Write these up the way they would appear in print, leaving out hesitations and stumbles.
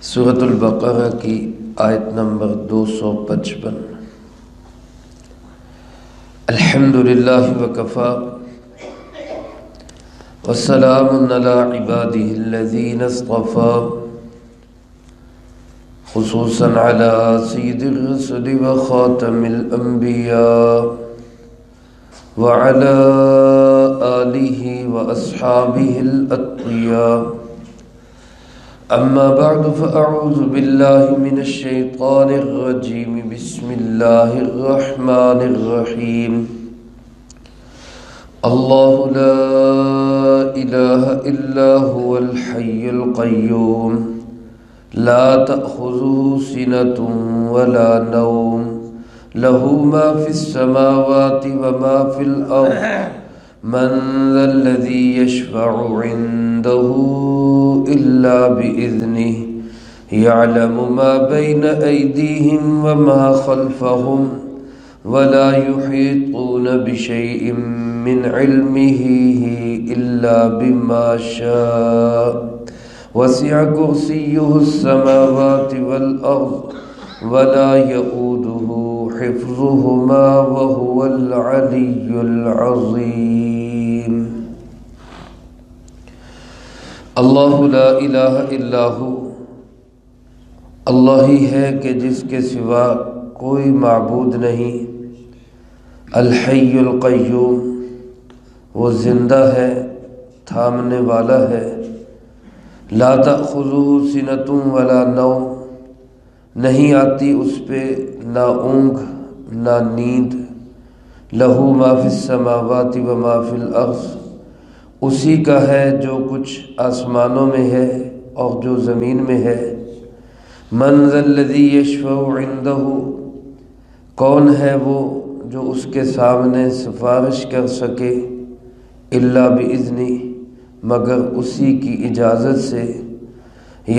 سورۃ البقرہ کی آیت نمبر 255۔ الحمدللہ وکفی والسلام علی عبادہ الذین اصطفی، خصوصا علی سید الرسل وخاتم الانبیاء وعلی آلہ واصحابہ الاتقیاء۔ اما بعد فاعوذ باللہ من الشیطان الرجیم، بسم اللہ الرحمن الرحیم۔ اللہ لا الہ الا هو الحی القیوم، لا تأخذه سنة ولا نوم، له ما في السماوات وما في الأرض، من ذا الذي يشفع عنده إلا بإذنه، يعلم ما بين أيديهم وما خلفهم، ولا يحيطون بشيء من علمه إلا بما شاء، وسع كرسيه السماوات والأرض، ولا يؤوده حفظهما وهو العلي العظيم۔ اللہ لا الہ الا ہو، اللہ ہی ہے کہ جس کے سوا کوئی معبود نہیں۔ الحی القیوم، وہ زندہ ہے، تھامنے والا ہے۔ لا تأخذہ سنۃ ولا نوم، نہیں آتی اس پہ نہ اونگ نہ نیند۔ لہ ما فی السماوات وما فی الارض، اسی کا ہے جو کچھ آسمانوں میں ہے اور جو زمین میں ہے۔ من ذا الذی یشفع عندہ، کون ہے وہ جو اس کے سامنے سفارش کر سکے؟ الا باذنہ، مگر اسی کی اجازت سے۔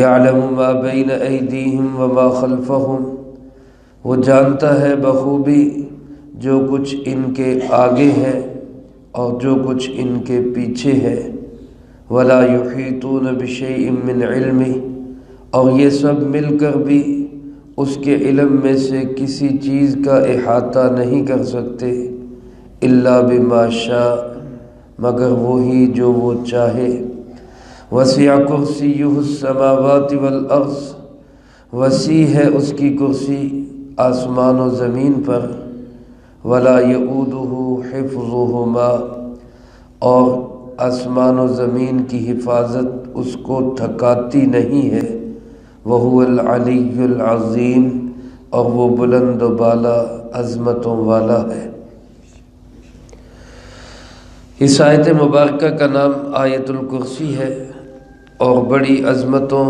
یعلم ما بین ایدیہم وما خلفہم، وہ جانتا ہے بخوبی جو کچھ ان کے آگے ہے اور جو کچھ ان کے پیچھے ہے۔ ولا یحیطون بشیء من علمہ، اور یہ سب مل کر بھی اس کے علم میں سے کسی چیز کا احاطہ نہیں کر سکتے۔ الا بما شاء، مگر وہی جو وہ چاہے۔ وسع کرسیہ السماوات والارض، وسیع ہے اس کی کرسی آسمان و زمین پر۔ ولا یؤودہ حفظہما، اور آسمان و زمین کی حفاظت اس کو تھکاتی نہیں ہے۔ وہو العلی العظیم، اور وہ بلند و بالا عظمتوں والا ہے۔ اس آیت مبارکہ کا نام آیت الکرسی ہے، اور بڑی عظمتوں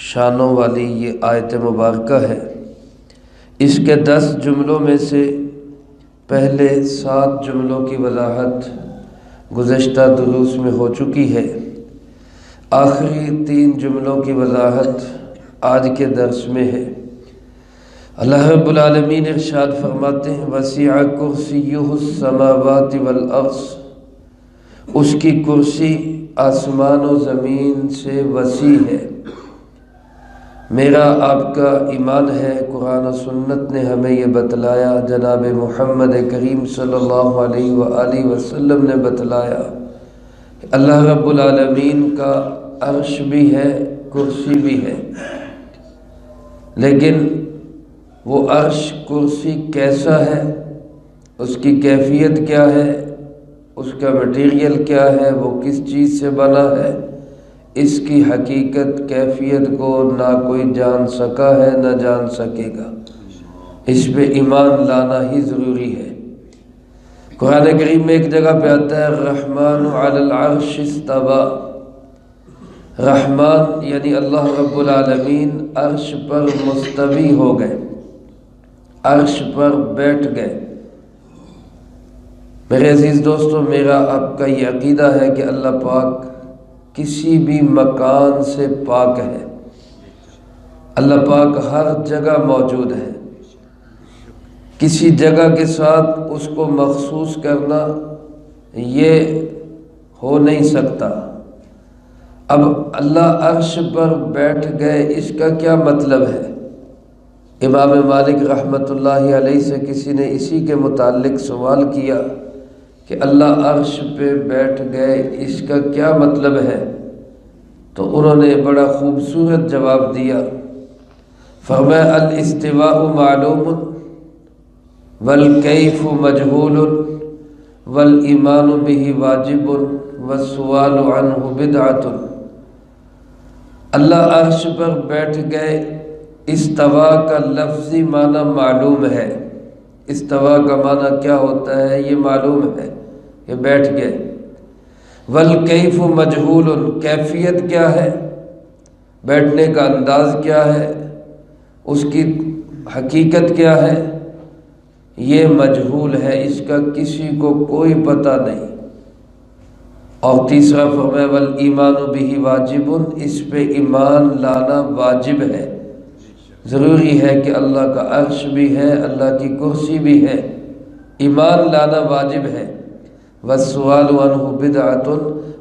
شانوں والی یہ آیت مبارکہ ہے۔ اس کے 10 جملوں میں سے پہلے 7 جملوں کی وضاحت گزشتہ دروس میں ہو چکی ہے۔ آخری 3 جملوں کی وضاحت آج کے درس میں ہے۔ اللہ رب العالمین ارشاد فرماتے ہیں، وسع کرسیہ السماوات والارض، اس کی کرسی آسمان و زمین سے وسیع ہے۔ میرا آپ کا ایمان ہے، قرآن و سنت نے ہمیں یہ بتلایا، جناب محمد کریم صلی اللہ علیہ وآلہ وسلم نے بتلایا کہ اللہ رب العالمین کا عرش بھی ہے، کرسی بھی ہے۔ لیکن وہ عرش کرسی کیسا ہے، اس کی کیفیت کیا ہے، اس کا مٹیریل کیا ہے، وہ کس چیز سے بنا ہے، اس کی حقیقت کیفیت کو نہ کوئی جان سکا ہے نہ جان سکے گا۔ اس پہ ایمان لانا ہی ضروری ہے۔ قرآن کریم میں ایک جگہ پہ آتا ہے، الرحمن علی العرش استوی، رحمان یعنی اللہ رب العالمین عرش پر مستوی ہو گئے، عرش پر بیٹھ گئے۔ میرے عزیز دوستو، میرا آپ کا یہ عقیدہ ہے کہ اللہ پاک کسی بھی مکان سے پاک ہے۔ اللہ پاک ہر جگہ موجود ہے۔ کسی جگہ کے ساتھ اس کو مخصوص کرنا یہ ہو نہیں سکتا۔ اب اللہ عرش پر بیٹھ گئے، اس کا کیا مطلب ہے؟ امام مالک رحمۃ اللہ علیہ سے کسی نے اسی کے متعلق سوال کیا کہ اللہ عرش پہ بیٹھ گئے، اس کا کیا مطلب ہے؟ تو انہوں نے بڑا خوبصورت جواب دیا، فرمایا الاستواء معلوم والکیف مجہول والایمان بہ واجب والسؤال عنہ بدعۃ۔ اللہ عرش پر بیٹھ گئے، استوا کا لفظی معنی معلوم ہے۔ استوا کا معنی کیا ہوتا ہے یہ معلوم ہے کہ بیٹھ گئے۔ والکیف مجہول، کیفیت کیا ہے، بیٹھنے کا انداز کیا ہے، اس کی حقیقت کیا ہے، یہ مجہول ہے، اس کا کسی کو کوئی پتہ نہیں۔ اور تیسرا فرمایا والایمان بہ واجب، اس پہ ایمان لانا واجب ہے، ضروری ہے کہ اللہ کا عرش بھی ہے، اللہ کی کرسی بھی ہے، ایمان لانا واجب ہے۔ والسؤال عنہ بدعۃ،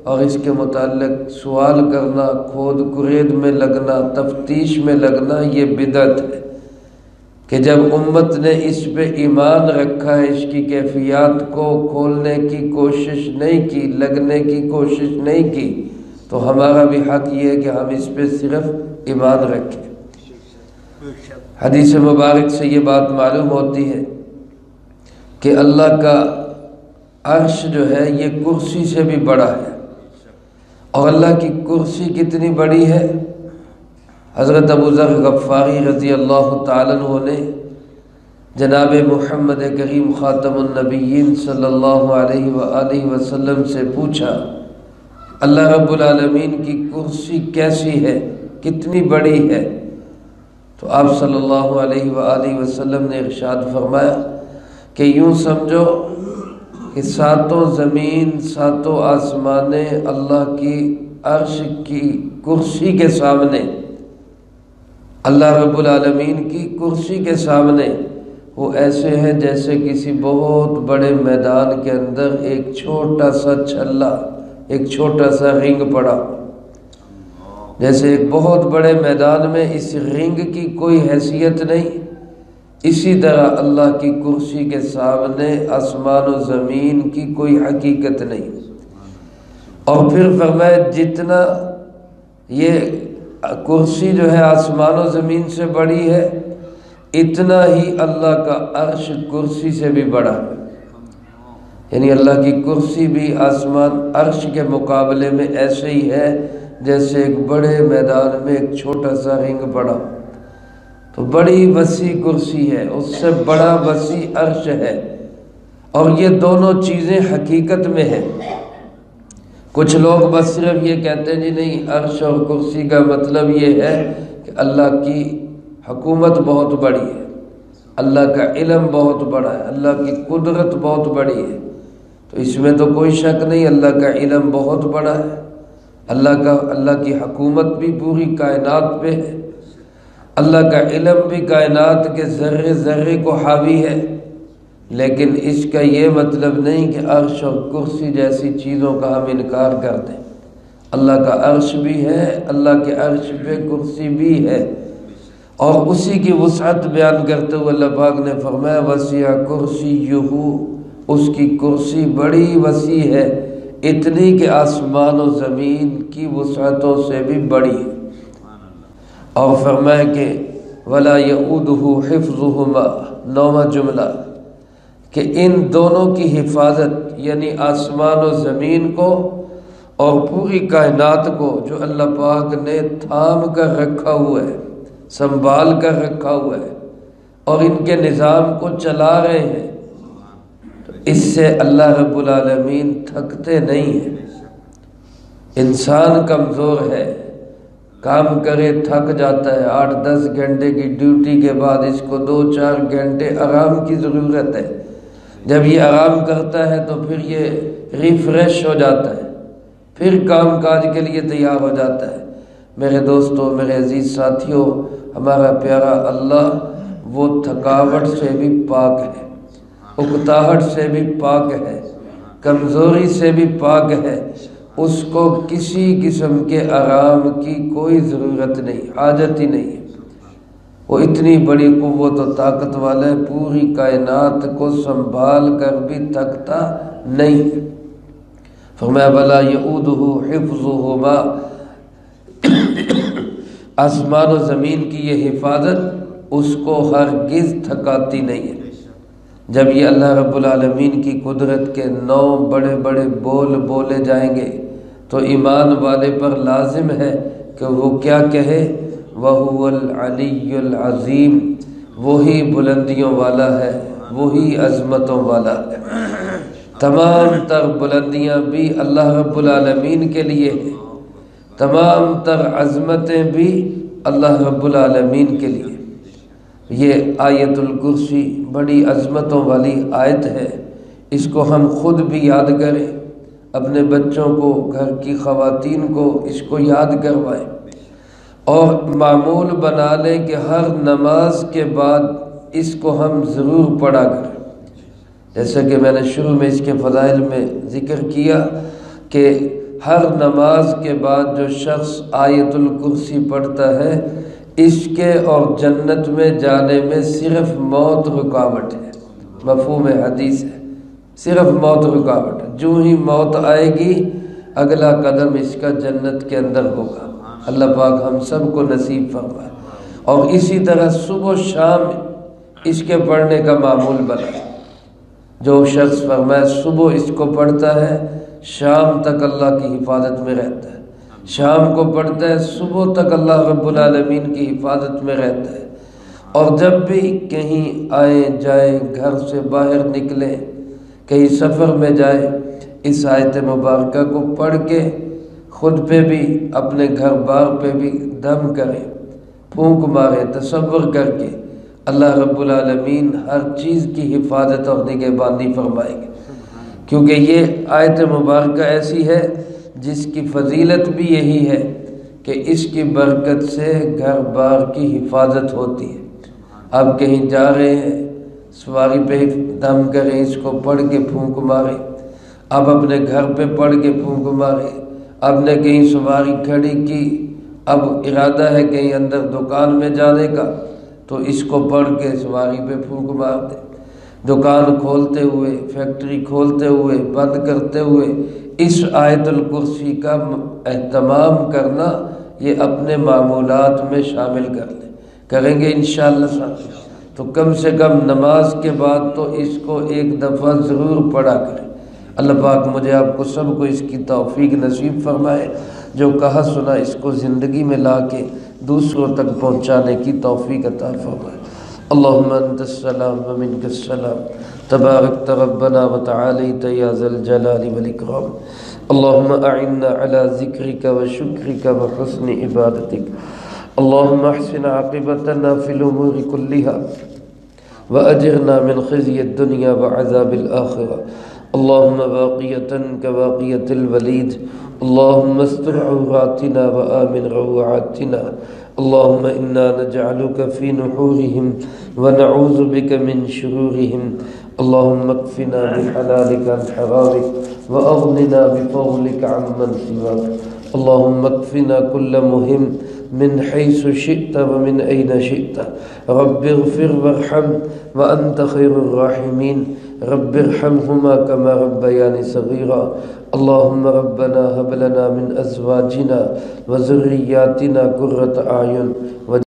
اور اس کے متعلق سوال کرنا، کھود کرید میں لگنا، تفتیش میں لگنا، یہ بدعت ہے کہ جب امت نے اس پہ ایمان رکھا ہے، اس کی کیفیات کو کھولنے کی کوشش نہیں کی، لگنے کی کوشش نہیں کی، تو ہمارا بھی حق یہ ہے کہ ہم اس پہ صرف ایمان رکھیں۔ حدیث مبارک سے یہ بات معلوم ہوتی ہے کہ اللہ کا عرش جو ہے یہ کرسی سے بھی بڑا ہے، اور اللہ کی کرسی کتنی بڑی ہے؟ حضرت ابو ذر غفاری رضی اللہ تعالیٰ عنہ نے جناب محمد کریم خاتم النبیین صلی اللہ علیہ وآلہ وسلم سے پوچھا، اللہ رب العالمین کی کرسی کیسی ہے، کتنی بڑی ہے؟ تو آپ صلی اللہ علیہ وآلہ وسلم نے ارشاد فرمایا کہ یوں سمجھو کہ ساتوں زمین، ساتوں آسمانیں اللہ کی عرش کی کرسی کے سامنے، اللہ رب العالمین کی کرسی کے سامنے وہ ایسے ہیں جیسے کسی بہت بڑے میدان کے اندر ایک چھوٹا سا چھلا، ایک چھوٹا سا رنگ پڑا، جیسے ایک بہت بڑے میدان میں اس رنگ کی کوئی حیثیت نہیں، اسی طرح اللہ کی کرسی کے سامنے آسمان و زمین کی کوئی حقیقت نہیں۔ اور پھر فرمایا جتنا یہ کرسی جو ہے آسمان و زمین سے بڑی ہے، اتنا ہی اللہ کا عرش کرسی سے بھی بڑا ہے، یعنی اللہ کی کرسی بھی آسمان عرش کے مقابلے میں ایسے ہی ہے جیسے ایک بڑے میدان میں ایک چھوٹا سا رنگ پڑا، تو بڑی وسیع کرسی ہے، اس سے بڑا وسیع عرش ہے، اور یہ دونوں چیزیں حقیقت میں ہیں۔ کچھ لوگ بس صرف یہ کہتے ہیں جی نہیں، عرش اور کرسی کا مطلب یہ ہے کہ اللہ کی حکومت بہت بڑی ہے، اللہ کا علم بہت بڑا ہے، اللہ کی قدرت بہت بڑی ہے، تو اس میں تو کوئی شک نہیں، اللہ کا علم بہت بڑا ہے، اللہ کی حکومت بھی پوری کائنات پہ ہے، اللہ کا علم بھی کائنات کے ذرے ذرے کو حاوی ہے، لیکن اس کا یہ مطلب نہیں کہ عرش اور کرسی جیسی چیزوں کا ہم انکار کر دیں۔ اللہ کا عرش بھی ہے، اللہ کے عرش پہ کرسی بھی ہے، اور اسی کی وسعت بیان کرتے ہوئے اللہ پاک نے فرمایا وسیع کرسیہ، اس کی کرسی بڑی وسیع ہے، اتنی کہ آسمان و زمین کی وسعتوں سے بھی بڑی ہے۔ اور فرمایا کہ ولا یؤودہ حفظہما، نوواں جملہ کہ ان دونوں کی حفاظت، یعنی آسمان و زمین کو اور پوری کائنات کو جو اللہ پاک نے تھام کر رکھا ہوا ہے، سنبھال کر رکھا ہوا ہے، اور ان کے نظام کو چلا رہے ہیں، تو اس سے اللہ رب العالمین تھکتے نہیں ہیں۔ انسان کمزور ہے، کام کرے تھک جاتا ہے، 8-10 گھنٹے کی ڈیوٹی کے بعد اس کو 2-4 گھنٹے آرام کی ضرورت ہے، جب یہ آرام کرتا ہے تو پھر یہ ریفریش ہو جاتا ہے، پھر کام کاج کے لیے تیار ہو جاتا ہے۔ میرے دوستوں، میرے عزیز ساتھیوں، ہمارا پیارا اللہ وہ تھکاوٹ سے بھی پاک ہے، اکتاہٹ سے بھی پاک ہے، کمزوری سے بھی پاک ہے، اس کو کسی قسم کے آرام کی کوئی ضرورت نہیں، حاجت ہی نہیں ہے۔ وہ اتنی بڑی قوت و طاقت والا ہے، پوری کائنات کو سنبھال کر بھی تھکتا نہیں۔ فرمایا وَلَا يَئُودُهُ حِفْظُهُمَا، آسمان و زمین کی یہ حفاظت اس کو ہرگز تھکاتی نہیں ہے۔ جب یہ اللہ رب العالمین کی قدرت کے 9 بڑے بڑے بول بولے جائیں گے تو ایمان والے پر لازم ہے کہ وہ کیا کہے، وَهُوَ الْعَلِيُّ الْعَظِيمُ، وہی بلندیوں والا ہے، وہی عظمتوں والا ہے۔ تمام تر بلندیاں بھی اللہ رب العالمین کے لیے ہیں، تمام تر عظمتیں بھی اللہ رب العالمین کے لیے۔ یہ آیت الکرسی بڑی عظمتوں والی آیت ہے، اس کو ہم خود بھی یاد کریں، اپنے بچوں کو، گھر کی خواتین کو اس کو یاد کروائیں، اور معمول بنا لیں کہ ہر نماز کے بعد اس کو ہم ضرور پڑھا کریں۔ جیسا کہ میں نے شروع میں اس کے فضائل میں ذکر کیا کہ ہر نماز کے بعد جو شخص آیت الکرسی پڑھتا ہے، اس کے اور جنت میں جانے میں صرف موت رکاوٹ ہے۔ مفہوم حدیث ہے، صرف موت رکاوٹ ہے۔ جو ہی موت آئے گی اگلا قدم اس کا جنت کے اندر ہوگا۔ اللہ پاک ہم سب کو نصیب فرمائے۔ اور اسی طرح صبح و شام اس کے پڑھنے کا معمول بنا۔ جو شخص فرمایا صبح اس کو پڑھتا ہے شام تک اللہ کی حفاظت میں رہتا ہے، شام کو پڑھتا ہے صبح تک اللہ رب العالمین کی حفاظت میں رہتا ہے۔ اور جب بھی کہیں آئیں جائیں، گھر سے باہر نکلیں، کہیں سفر میں جائیں، اس آیت مبارکہ کو پڑھ کے خود پہ بھی، اپنے گھر بار پہ بھی دم کریں، پھونک ماریں، تصور کر کے اللہ رب العالمین ہر چیز کی حفاظت اور نگہبانی فرمائیں گے۔ کیونکہ یہ آیت مبارکہ ایسی ہے جس کی فضیلت بھی یہی ہے کہ اس کی برکت سے گھر بار کی حفاظت ہوتی ہے۔ آپ کہیں جا رہے ہیں، سواری پہ دم کریں، اس کو پڑھ کے پھونک ماریں۔ آپ اپنے گھر پہ پڑھ کے پھونک ماریں۔ آپ نے کہیں سواری کھڑی کی، اب ارادہ ہے کہیں اندر دکان میں جانے کا، تو اس کو پڑھ کے سواری پہ پھونک مار دیں۔ دکان کھولتے ہوئے، فیکٹری کھولتے ہوئے، بند کرتے ہوئے اس آیت الکرسی کا اہتمام کرنا، یہ اپنے معمولات میں شامل کر لیں۔ کریں گے انشاءاللہ تو کم سے کم نماز کے بعد تو اس کو ایک دفعہ ضرور پڑھا کریں۔ اللہ پاک مجھے آپ کو سب کو اس کی توفیق نصیب فرمائے، جو کہا سنا اس کو زندگی میں لا کے دوسروں تک پہنچانے کی توفیق عطا فرمائے۔ اللہم انت السلام ومنک السلام، تبارکت ربنا وتعالیت یا ذا الجلال والاکرام۔ اللہم اعنا علی ذکرک وشکرک وحسن عبادتک۔ اللہم احسن عاقبتنا فی الامور کلها واجرنا من خزی الدنیا وعذاب الآخرہ۔ اللہم باقیتا کباقیت الولید، اللہم استر عوراتنا وآمن روعاتنا۔ اللہم انا نجعلک فی نحورہم ونعوذ بک من شرورہم۔ اللہم اکفنا بحلالک عن حرامک واغننا بفضلک عمن سواک۔ اللہم اکفنا کل مہم من حیث شئت ومن این شئت۔ رب اغفر وارحم وانت خیر الراحمین۔ رب ارحمہما کما ربیانی صغیرا۔ اللہم ربنا هب لنا من ازواجنا وذریاتنا قرۃ اعین